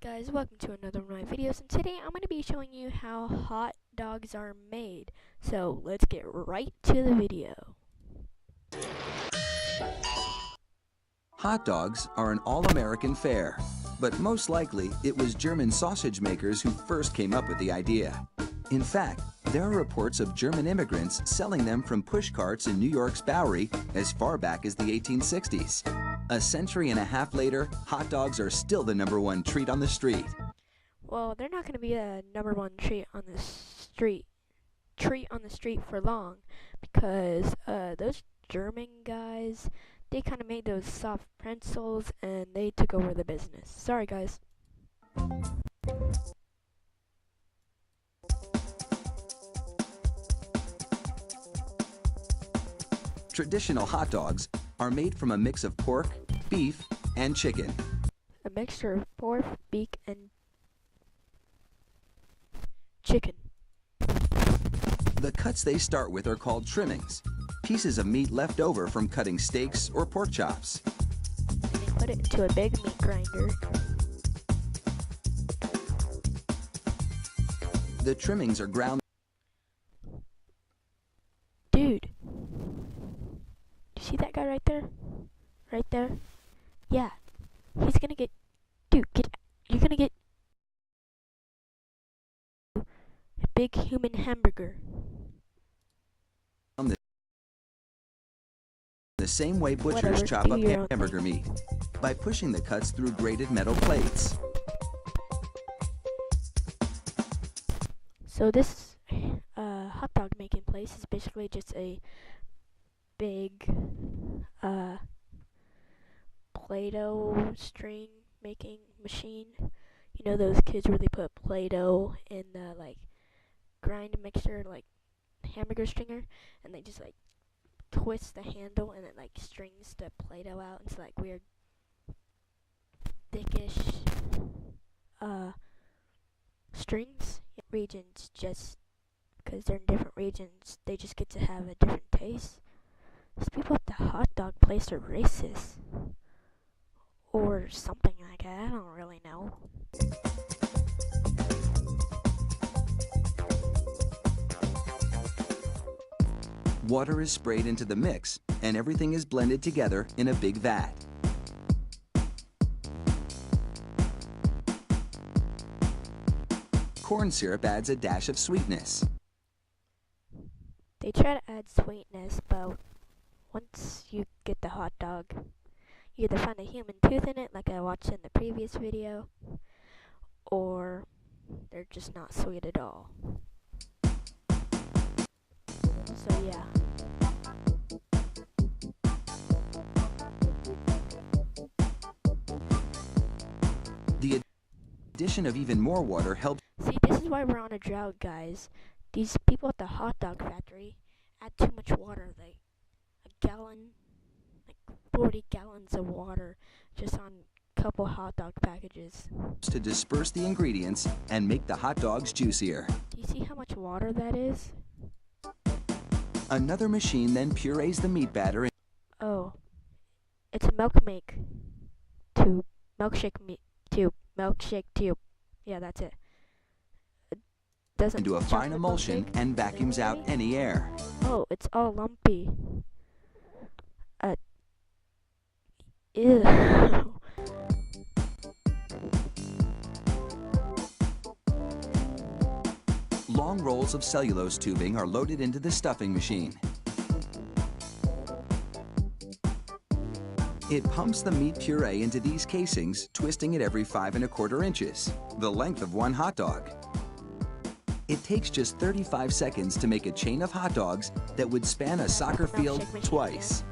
Guys, welcome to another of my videos, and today I'm going to be showing you how hot dogs are made. So let's get right to the video. Hot dogs are an all-American fare, but most likely it was German sausage makers who first came up with the idea. In fact, there are reports of German immigrants selling them from push carts in New York's Bowery as far back as the 1860s. A century and a half later, hot dogs are still the #1 treat on the street. Well, they're not going to be the #1 treat on the street for long, because those German guys, they kind of made those soft pretzels and they took over the business. Sorry guys. Traditional hot dogs are made from a mix of pork, beef, and chicken. A mixture of pork, beef, and chicken. The cuts they start with are called trimmings, pieces of meat left over from cutting steaks or pork chops. They put it into a big meat grinder. The trimmings are ground. Dude, you see that guy right there? Right there? Yeah, he's gonna get, dude, you're gonna get a big human hamburger. The same way butchers Whatever, chop do up your own hamburger meat, by pushing the cuts through grated metal plates. So this hot dog making place is basically just a big Play-Doh string making machine. You know those kids where they put Play-Doh in the grind mixer hamburger stringer, and they just twist the handle and it strings the Play-Doh out into weird thickish strings. Regions, just because they're in different regions, they just get to have a different taste. These people at the hot dog place are racist or something like that. I don't really know. Water is sprayed into the mix, and everything is blended together in a big vat. Corn syrup adds a dash of sweetness. They try to add sweetness, but once you get the hot dog, you either find a human tooth in it, like I watched in the previous video, or they're just not sweet at all. So yeah. The addition of even more water helps. See, this is why we're on a drought, guys. These people at the hot dog factory add too much water, a gallon, 40 gallons of water just on a couple hot dog packages. To disperse the ingredients and make the hot dogs juicier. Do you see how much water that is? Another machine then purees the meat batter. Oh, it's a milkshake tube. Milkshake tube. Yeah, that's it. Into a fine emulsion and vacuums out any air. Oh, it's all lumpy. Ew. Long rolls of cellulose tubing are loaded into the stuffing machine. It pumps the meat puree into these casings, twisting it every 5 1/4 inches, the length of one hot dog. It takes just 35 seconds to make a chain of hot dogs that would span a soccer field twice.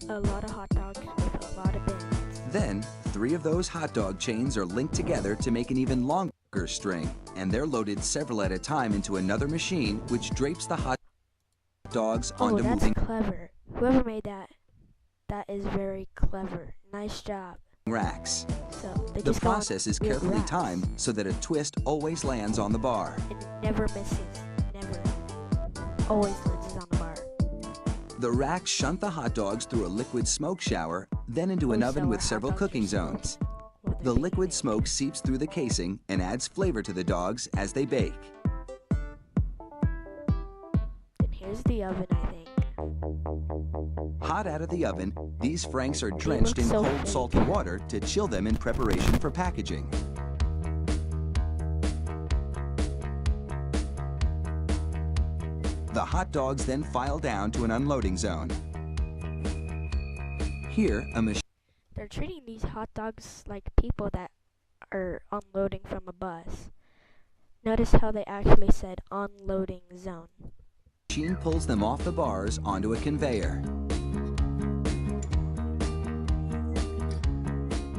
A lot of hot dogs with a lot of bins. Then, 3 of those hot dog chains are linked together to make an even longer string, and they're loaded several at a time into another machine, which drapes the hot dogs onto moving. That's clever. Whoever made that, that is very clever. Nice job. Racks. So they The just process is carefully timed so that a twist always lands on the bar. It never misses. Never. Always lands on the bar. The racks shunt the hot dogs through a liquid smoke shower then into an oven So our with hot several dogs are cooking smoking zones. while they're The being liquid made. smoke seeps through the casing and adds flavor to the dogs as they bake. Then here's the oven, I think. Hot out of the oven, these franks are They drenched look in so cold, fake. salty water to chill them in preparation for packaging. The hot dogs then file down to an unloading zone. Here, a machine They're treating these hot dogs like people that are unloading from a bus. Notice how they actually said unloading zone. pulls them off the bars onto a conveyor.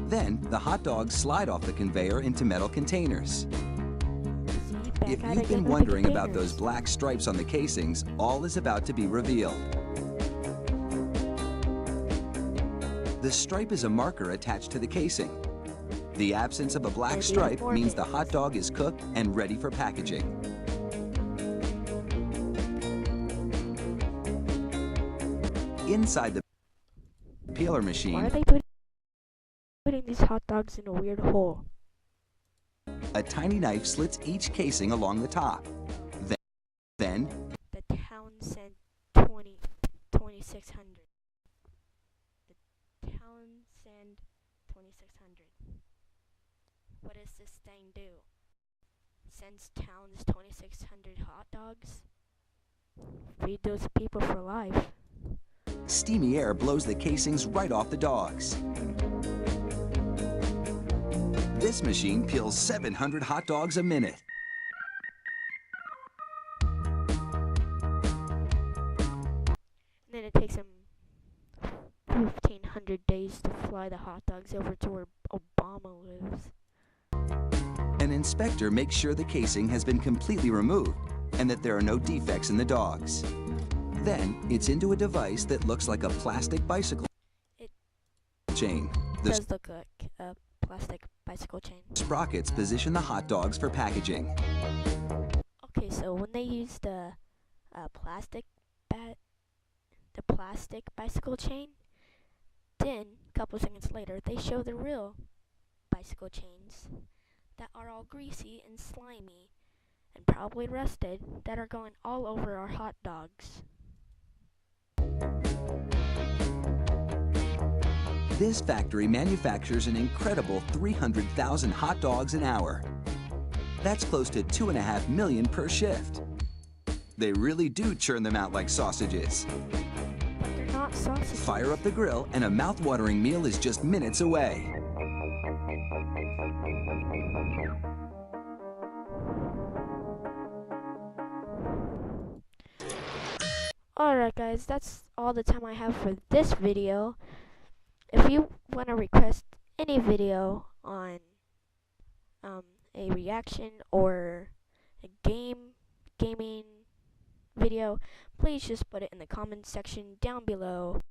Then, the hot dogs slide off the conveyor into metal containers. See, back If at you've it been again with the wondering about those containers. black stripes on the casings, all is about to be revealed. The stripe is a marker attached to the casing. The absence of a black And even stripe more means the bins. hot dog is cooked and ready for packaging. Inside the peeler Why machine, are they putting these hot dogs in a weird hole? a tiny knife slits each casing along the top. Then The Townsend 2600. The Townsend 2600. What does this thing do? Sends Towns 2600 hot dogs? Feed those people for life. steamy air blows the casings right off the dogs. This machine peels 700 hot dogs a minute. And then it takes them 1,500 days to fly the hot dogs over to where Obama lives. An inspector makes sure the casing has been completely removed and that there are no defects in the dogs. Then it's into a device that looks like a plastic bicycle It chain. It The does look like a plastic bicycle chain. sprockets position the hot dogs for packaging. Okay, so when they use the plastic bicycle chain, then a couple seconds later they show the real bicycle chains that are all greasy and slimy and probably rusted that are going all over our hot dogs. This factory manufactures an incredible 300,000 hot dogs an hour. That's close to 2.5 million per shift. They really do churn them out like sausages. But they're not sausages. Fire up the grill and a mouth-watering meal is just minutes away. Alright guys, that's all the time I have for this video. If you want to request any video on a reaction or a gaming video, please just put it in the comment section down below.